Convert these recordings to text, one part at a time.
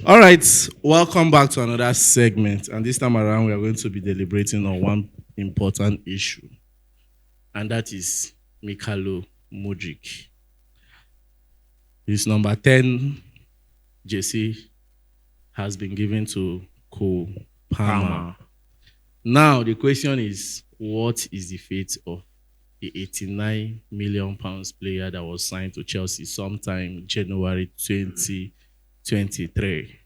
All right, welcome back to another segment. And this time around, we are going to be deliberating on one important issue, and that is Mykhaylo Mudryk. His number 10 JC has been given to Cole Palmer. Palmer. Now, the question is what is the fate of the 89 million pounds player that was signed to Chelsea sometime January 2023?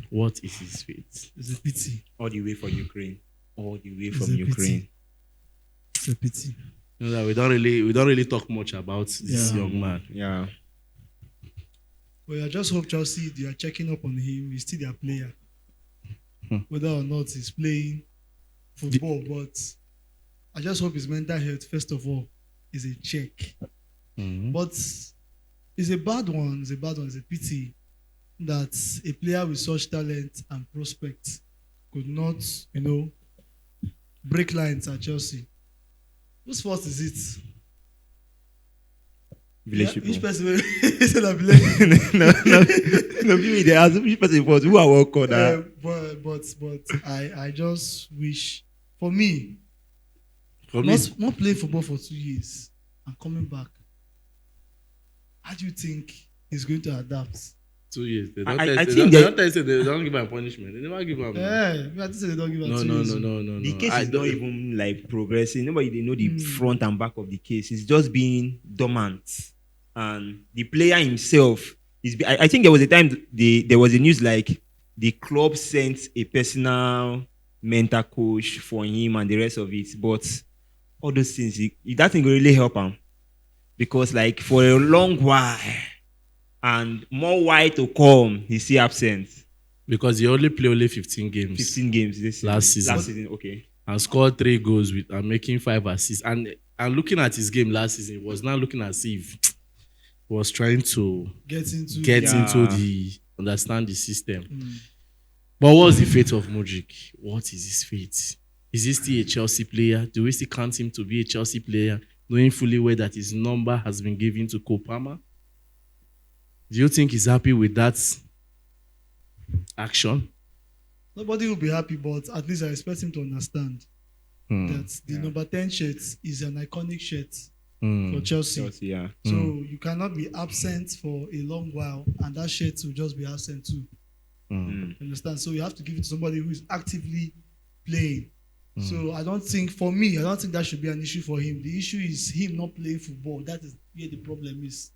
What is his fate? It's a pity. All the way from Ukraine. All the way It's from a Ukraine. pity. It's a pity. You know that we don't really talk much about this Yeah. young man. Yeah. Well, I just hope Chelsea, they are checking up on him. He's still their player. Whether or not he's playing football, but I just hope his mental health, first of all, is a check. Mhm. But it's a bad one. It's a bad one. It's a pity that a player with such talent and prospects could not, break lines at Chelsea. Whose fault is it? Village Yeah, people. which person will say that village? No, give me the answer. Which person was who I work on that? But I just wish for me For me, not playing football for 2 years and coming back. How do you think he's going to adapt? 2 years. They I don't think that- they don't give him punishment. They never give him. Yeah, I think they don't give him No, 2 no, years. no, no, no. The no. case I is don't- not even like progressing. Nobody they know the Mm. front and back of the case. It's just being dormant. And the player himself is. I think there was a time there was a news like the club sent a personal mental coach for him and the rest of it. But all those things, that thing will really help him because like for a long while and more while to come, he's still absent. Because he only played 15 games 15 games this Last season. Last season, okay. and scored 3 goals with and making 5 assists. And looking at his game last season, he was now looking as if he was trying to Get into get Yeah. into the understand the system. Mm. But what's the fate of Mudryk? What is his fate? Is he still a Chelsea player? Do we still count him to be a Chelsea player, knowing fully well that his number has been given to Cole Palmer? Do you think he's happy with that action? Nobody will be happy, but at least I expect him to understand that the number 10 shirt is an iconic shirt for Chelsea. Chelsea, yeah. So you cannot be absent for a long while, and that shirt will just be absent too. Mm. Understand? So you have to give it to somebody who is actively playing. So I don't think that should be an issue for him. The issue is him not playing football. That is where the problem is.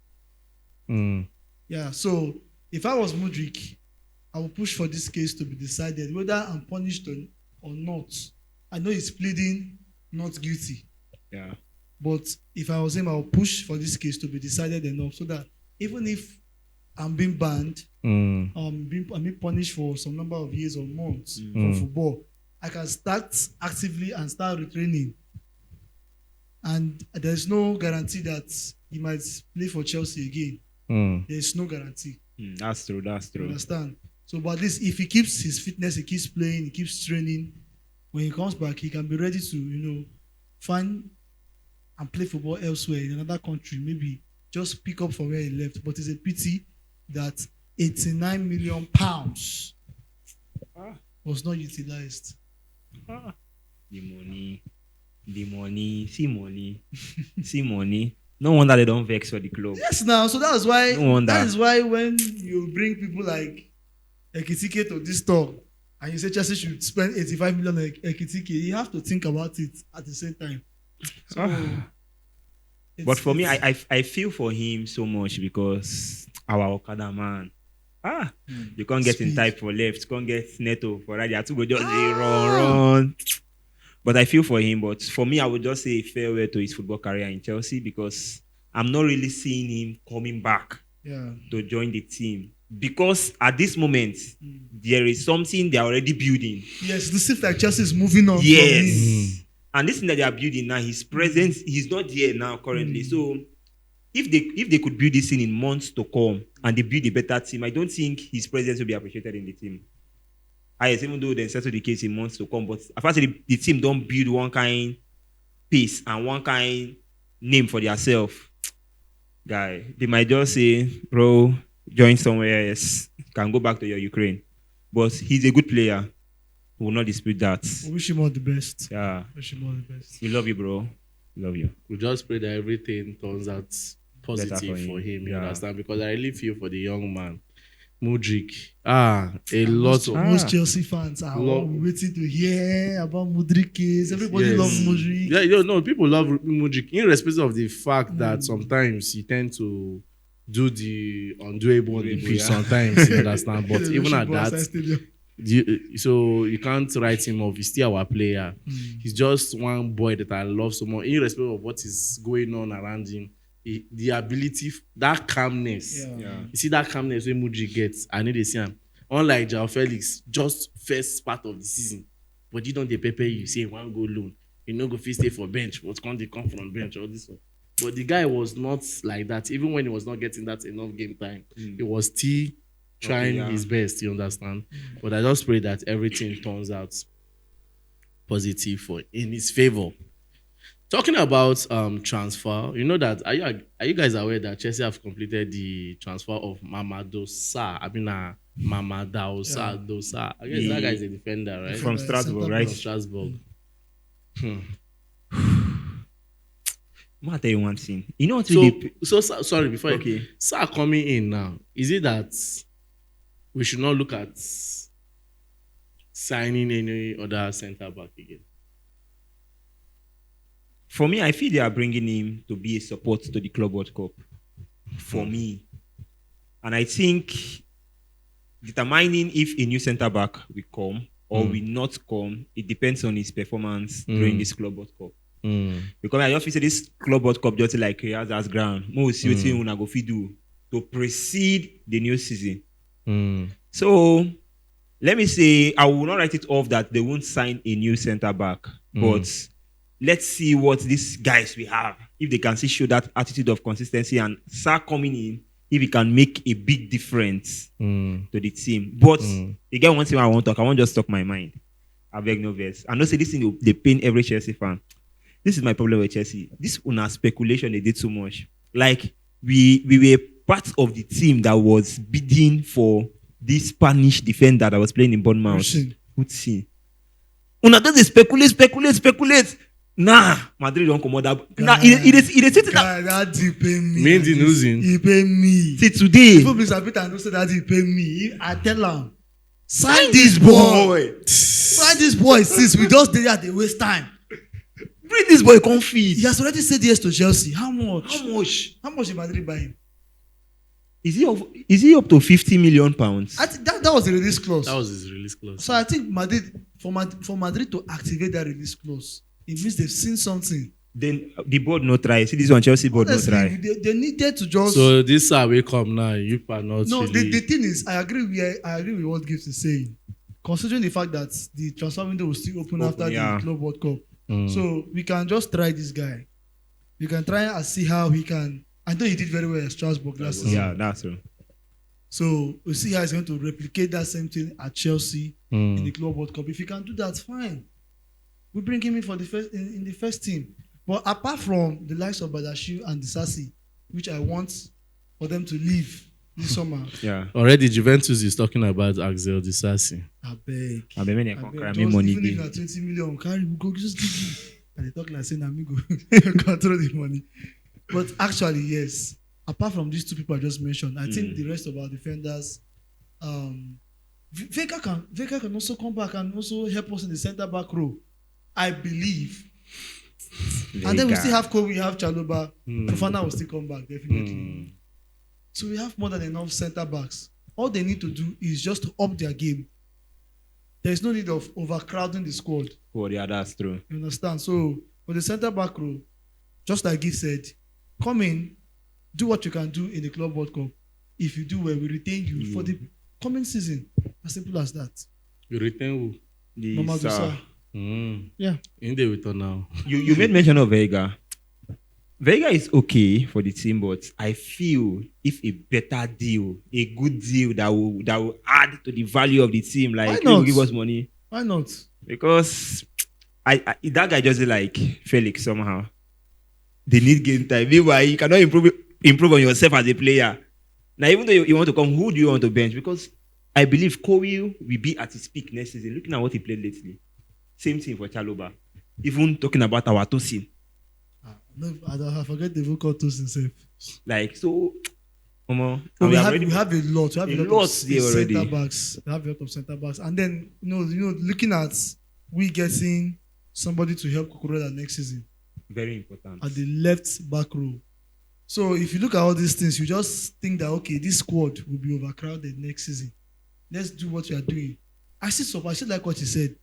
Yeah. So if I was Mudryk, I would push for this case to be decided whether I'm punished or not. I know he's pleading not guilty, Yeah. but if I was him, I would push for this case to be decided enough so that even if I'm being banned, I'm being punished for some number of years or months from football, I can start actively and start retraining. And there's no guarantee that he might play for Chelsea again. There's no guarantee. That's true. That's You true. understand? So, but at least if he keeps his fitness, he keeps playing, he keeps training, when he comes back, he can be ready to, find and play football elsewhere in another country, maybe just pick up from where he left. But it's a pity that 89 million pounds was not utilized. The money, see money, see money. No wonder they don't vex for the club. Yes, now, so that's why No wonder. that is why when you bring people like Ekitike to this talk and you say Chelsea should spend 85 million on Ekitike, you have to think about it at the same time. So, But for me, I feel for him so much because our Okada man. You can't get in Speed. type for left, can't get Neto for right. You have to go just run. But I feel for him. But for me, I would just say farewell to his football career in Chelsea because I'm not really seeing him coming back yeah. to join the team. Because at this moment, there is something they're already building. Yes, it seems like Chelsea is moving on. from him. Yes. And this thing that they are building now, his presence, he's not there now currently. So if they could build this thing in months to come and they build a better team, I don't think his presence will be appreciated in the team. Even though they settle the case in months to come, but as far as the team don't build one kind pace and one kind name for themselves, guy, they might just say, bro, join somewhere else, can go back to your Ukraine. But he's a good player. We will not dispute that. We wish him all the best. Yeah. Wish him all the best. We love you, bro. We love you. We just pray that everything turns out positive Better for him. You Yeah. understand? Because I really feel for the young man, Mudryk. A lot of Most Chelsea fans are all waiting to hear about Mudryk case. Everybody Yes. loves Mudryk. Yeah, you know, people love Mudryk, irrespective of the fact that sometimes he tend to do the undoable on the Undoable, pitch. yeah. Sometimes you understand, but The even at Lucian Boas that, Stadium. so you can't write him off. He's still our player. He's just one boy that I love so much, irrespective of what is going on around him. The ability, that calmness. Yeah. You see that calmness when Mudryk gets, I need to see him. Unlike João Felix, just first part of the season, but you don't dey pepper you say one goal loan. You know go fit stay for bench, but can't they come from bench all this one. But the guy was not like that. Even when he was not getting that enough game time, he was still trying his best. You understand? But I just pray that everything turns out positive in his favor. Talking about transfer, you know that are you guys aware that Chelsea have completed the transfer of Mamadou Sarr? I mean, Mamadou Sarr. I guess that guy is a defender, right? From Strasbourg, From right? From Strasbourg. I'll tell you one thing. You know what really... Sorry, before Okay. Sarr coming in now, is it that we should not look at signing any other centre back again? For me, I feel they are bringing him to be a support to the Club World Cup. For me. And I think determining if a new centre back will come or will not come, it depends on his performance during this Club World Cup. Because I just feel say this Club World Cup just like creates as ground. More see what we go fit do to precede the new season. So let me say I will not write it off that they won't sign a new centre back, but let's see what these guys we have. If they can still show that attitude of consistency and start coming in, if he can make a big difference to the team. But again, one thing I won't just talk my mind. I beg no verse. I know say this thing they pain every Chelsea fan. This is my problem with Chelsea. This una speculation they did so much. Like we were part of the team that was bidding for this Spanish defender that was playing in Bournemouth. Hutchin. Una just speculate. Nah, Madrid don't come out that. Nah, it is God, that he pay me. Means in losing. He pay me. See today. If Mr. Peter and say that he pay me, I tell him, sign this boy. Sign this boy since we just did that, they waste time. Bring this boy come feed. He has already said yes to Chelsea. How much? How much did Madrid buy him? Is he up to 50 million pounds? I think that was the release clause. That was his release clause. So I think for Madrid to activate that release clause, it means they've seen something. Then the board no try. See this one, Chelsea board Honestly, no try. they needed to just. So this Sarr will come now. You are not. No, really... the thing is, I agree with what Gibbs is saying. Considering the fact that the transfer window will still open after the Club World Cup, so we can just try this guy. We can try and see how he can. I know he did very well at Strasbourg last season. Yeah, that's true. So we'll see how he's going to replicate that same thing at Chelsea in the Club World Cup. If he can do that, fine. We bring him in for the first in the first team. But apart from the likes of Badashiu and Disasi, which I want for them to leave this summer. Yeah. Already Juventus is talking about Axel Disasi. I beg. When they Just cry me money. even if na 20 million, carry we go just give you. And they talk like saying amigo control the money. But actually, yes. Apart from these two people I just mentioned, I think the rest of our defenders, Vega can also come back and also help us in the centre back row. I believe. Vega. And then we still have Kobe, we have Chalobah. Fofana will still come back, definitely. So we have more than enough centre backs. All they need to do is just to up their game. There is no need of overcrowding the squad. Oh, yeah, that's true. You understand? So for the centre back row, just like Gift said, come in, do what you can do in the Club World Cup. If you do well, we retain you for the coming season. As simple as that. You retain who? Mamadou Sarr. Yeah. In the return now. You made mention of Vega. Vega is okay for the team, but I feel if a better deal, a good deal that will add to the value of the team, like will give us money. Why not? Because that guy just like Felix somehow. They need game time. Meanwhile, you cannot improve on yourself as a player. Now, even though you want to come, who do you want to bench? Because I believe Kowi will be at his peak next season. Looking at what he played lately. Same thing for Chaloba. Even talking about our Tosin. No, I forget the vocal to himself. Like, so, we have a lot. We have a lot of center backs. We have a lot of center backs. And then, looking at we getting somebody to help Cucurella next season. Very important. At the left back row. So if you look at all these things, you just think that, okay, this squad will be overcrowded next season. Let's do what we are doing. I still like what you said.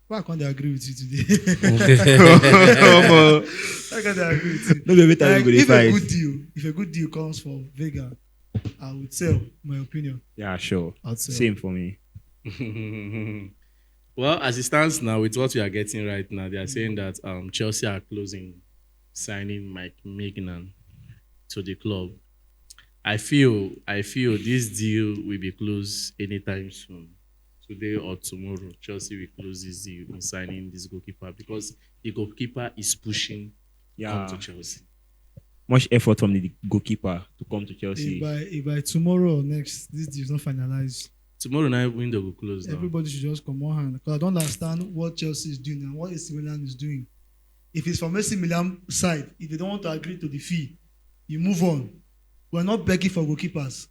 Why can't I agree with you today? Why can't I agree with you? No, if a good deal comes for Vega, I would sell, my opinion. Yeah, sure. I'd sell. Same for me. Well, as it stands now, with what we are getting right now, they are saying that Chelsea are signing Maignan to the club. I feel this deal will be closed anytime soon. Today or tomorrow, Chelsea will close this deal in signing this goalkeeper because the goalkeeper is pushing come to Chelsea. Much effort from the goalkeeper to come to Chelsea. If by tomorrow or next, this deal is not finalized. Tomorrow night window will close. Everybody should just come on hand because I don't understand what Chelsea is doing and what AC Milan is doing. If it's from AC Milan side, if they don't want to agree to the fee, you move on. We're not begging for goalkeepers.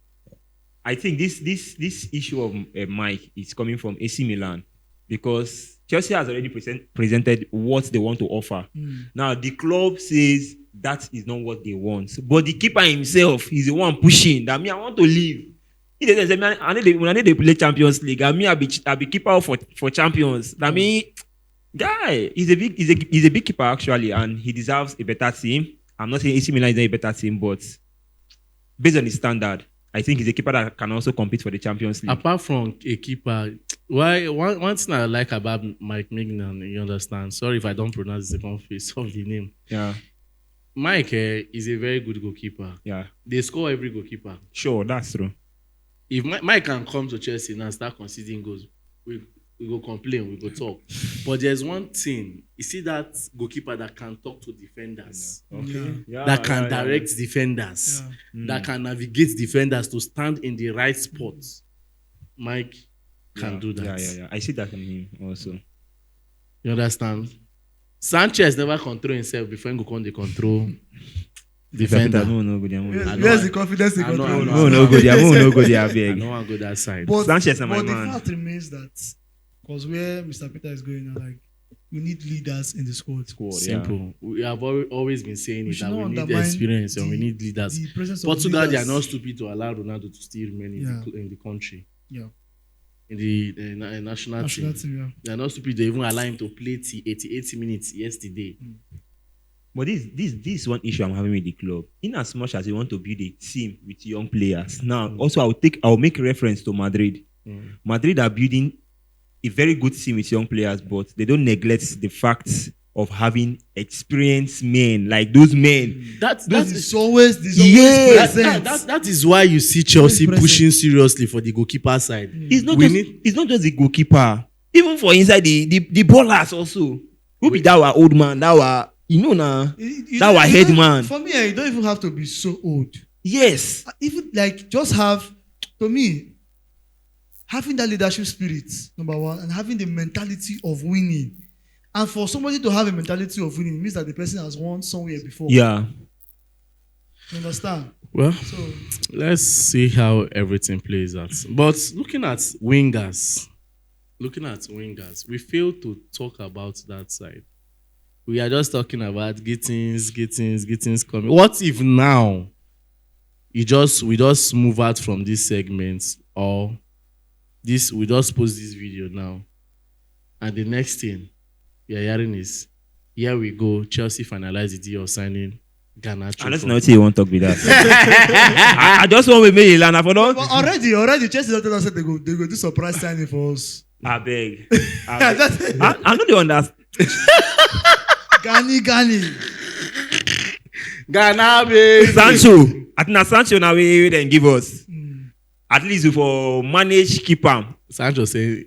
I think this issue of Mike is coming from AC Milan because Chelsea has already presented what they want to offer. Now the club says that is not what they want, but the keeper himself is the one pushing that I want to leave. He doesn't say, man, I need to play Champions League. I'll be keeper for champions. Guy, he's a big keeper actually, and he deserves a better team. I'm not saying AC Milan is not a better team, but based on his standard, I think he's a keeper that can also compete for the Champions League. Apart from a keeper, one thing I like about Mike Maignan, you understand? Sorry if I don't pronounce the second phase of the name. Yeah. Mike is a very good goalkeeper. Yeah. They score every goalkeeper. Sure, that's true. If Mike can come to Chelsea now and start conceding goals, we go complain, we go talk. But there's one thing. You see that goalkeeper that can talk to defenders. Okay. That can direct defenders. That can navigate defenders to stand in the right spot. Mike can do that. Yeah. I see that in him also. You understand? Sanchez never control himself before he go come the control defender. Where's the confidence in control? No go there. I don't want to go that side. But Sanchez and my the man. fact remains that because where Mr. Peter is going now, like we need leaders in the squad. Simple. We have always been saying it that we need undermine experience and we need leaders. The presence of Portugal, they are leaders. not stupid to allow Ronaldo to still remain in the country. Yeah. In the national team. They are not stupid. They even allow him to play 80 minutes yesterday. But this is one issue I'm having with the club. In as much as you want to build a team with young players, now also I'll make reference to Madrid. Madrid are building a very good team with young players, but they don't neglect the fact of having experienced men, like those men. That is always present. That is why you see Chelsea pushing seriously for the goalkeeper side. It's not just the goalkeeper. Even for inside the ballers also. Who be that our old man, that our that our head man. For me, you don't even have to be so old. Yes. Even like just have, to me, having that leadership spirit, number one, and having the mentality of winning. And for somebody to have a mentality of winning means that the person has won somewhere before. Yeah. You understand? Well, let's see how everything plays out. But looking at wingers, we fail to talk about that side. We are just talking about Gittins coming. What if now we just move out from this segment, or we just post this video now, and the next thing we are hearing is, here we go, Chelsea finalize the deal of signing Garnacho. And that's not what you want to talk with that. I just want to make it land. Already, Chelsea don't said they go do surprise signing for us. I beg. I know they understand. Gani. Ghana, baby. Sancho. I think Sancho now we then give us. At least for manage keeper. Sancho say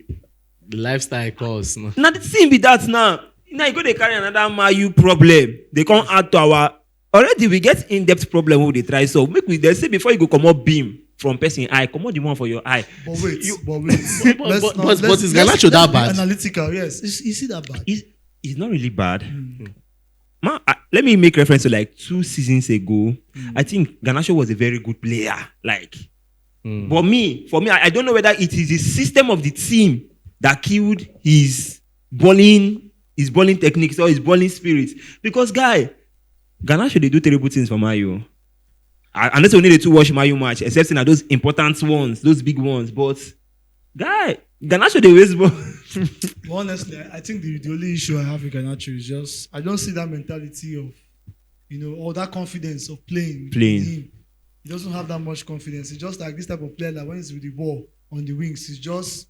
the lifestyle cost. No? Now the thing be that now. Now you go to carry another Mayu problem. They can't add to our. Already we get in-depth problem who they try. So make we they say before you go come up beam. from person eye. Come on, the one for your eye. But wait, You- but wait. But is Garnacho that be bad? Analytical, yes. Is it that bad? It's not really bad. Man, let me make reference to like 2 seasons ago. I think Garnacho was a very good player. Like, but for me, I don't know whether it is the system of the team that killed his balling techniques or his balling spirit. Because Garnacho they do terrible things for Mayo. Unless we need to watch Mayo match, except in those important ones, those big ones. But Garnacho they waste ball. But honestly, I think the only issue I have with Garnacho is just I don't see that mentality of, or that confidence of playing. Playing. with him. He doesn't have that much confidence. It's just like this type of player that when he's with the ball on the wings, he's just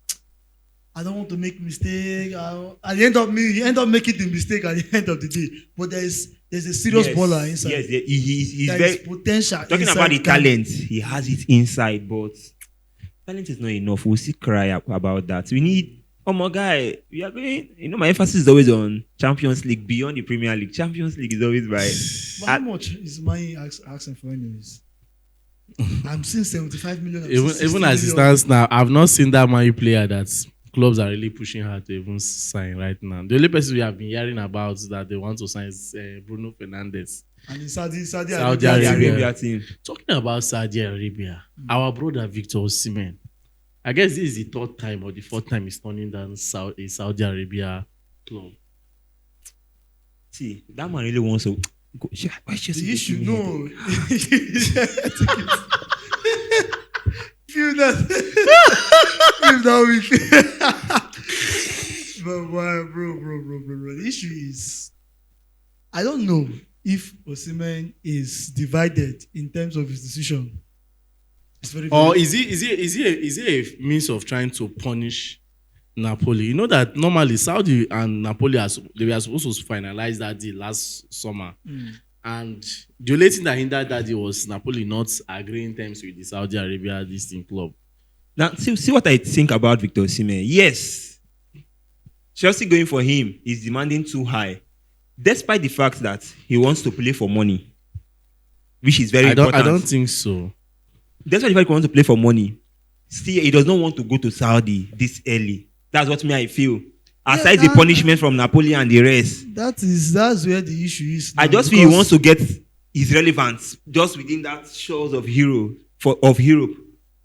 I don't want to make mistake. He end up making the mistake at the end of the day. But there's a serious baller inside. Yes, he's There very is potential. talking inside about the Ghana. talent. He has it inside, but talent is not enough. We'll still cry about that. We need my guy. We are going. My emphasis is always on Champions League beyond the Premier League. Champions League is always by. But how much is money asking for anyways? I'm seeing 75 million. I'm seeing Even 60 as it million. stands now, I've not seen that Man U player that clubs are really pushing hard to even sign right now. The only person we have been hearing about that they want to sign is Bruno Fernandes. And in Saudi Saudi Arabia. Arabia. Team. Talking about Saudi Arabia, our brother Victor Osimhen, I guess this is the 3rd time or the 4th time he's turning down a Saudi Arabia club. See, that man really wants to go. Why Chelsea The issue, giving no. him Feel that. Feel that week. But bro. The issue is, I don't know if Osimhen is divided in terms of his decision. It's very. Or is he a means of trying to punish Napoli? You know that normally Saudi and Napoli they were supposed to finalize that deal last summer. And the only thing that hindered that deal was Napoli not agreeing terms with the Saudi Arabia listing club. Now, see what I think about Victor Osimhen. Yes, Chelsea going for him is demanding too high, despite the fact that he wants to play for money, which is very important. I don't think so. Despite the fact he wants to play for money, still he does not want to go to Saudi this early. That's what I feel. Aside the punishment from Napoli and the rest, that's where the issue is. I just feel he wants to get his relevance just within that shores of Europe.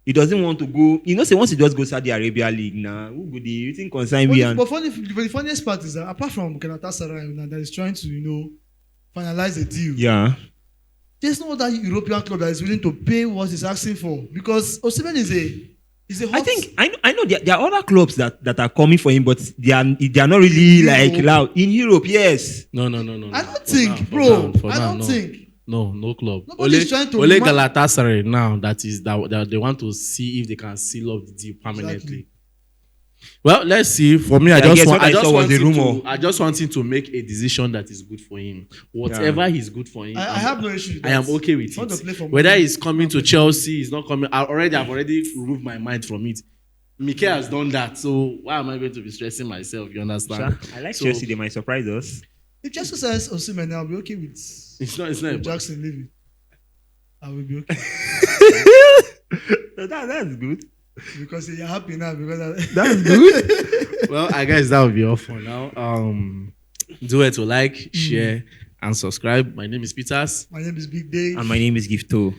He doesn't want to go. Say once he just go Saudi Arabia League now, who would you think consign me? But the funniest part is that apart from Galatasaray that is trying to finalize the deal, Yeah. there's no other European club that is willing to pay what he's asking for because Osimhen is a hot. I know there are other clubs that are coming for him, but they are not really like loud in Europe. Yes. No. I don't think, bro. I don't think. No club. Nobody's trying to only Galatasaray now that they want to see if they can seal up the deal permanently. Exactly. Well, let's see. For me, I guess just what I saw was the rumor. I just want him to make a decision that is good for him. Whatever is good for him, I have no issue with I am that. okay with If you want to play it. for Whether money, he's coming to Chelsea, he's not coming. I've already removed my mind from it. Mikel has done that, so why am I going to be stressing myself? You understand? I like So- Chelsea. They might surprise us. If Chelsea says Osimhen, I'll be okay with It's not. Jackson leaving. I will be okay That's good. because you're happy now because That's good. Well, I guess that will be all for now. Do it to like, share, and subscribe. My name is Peters. my name is Big Dave. And my name is Gifto.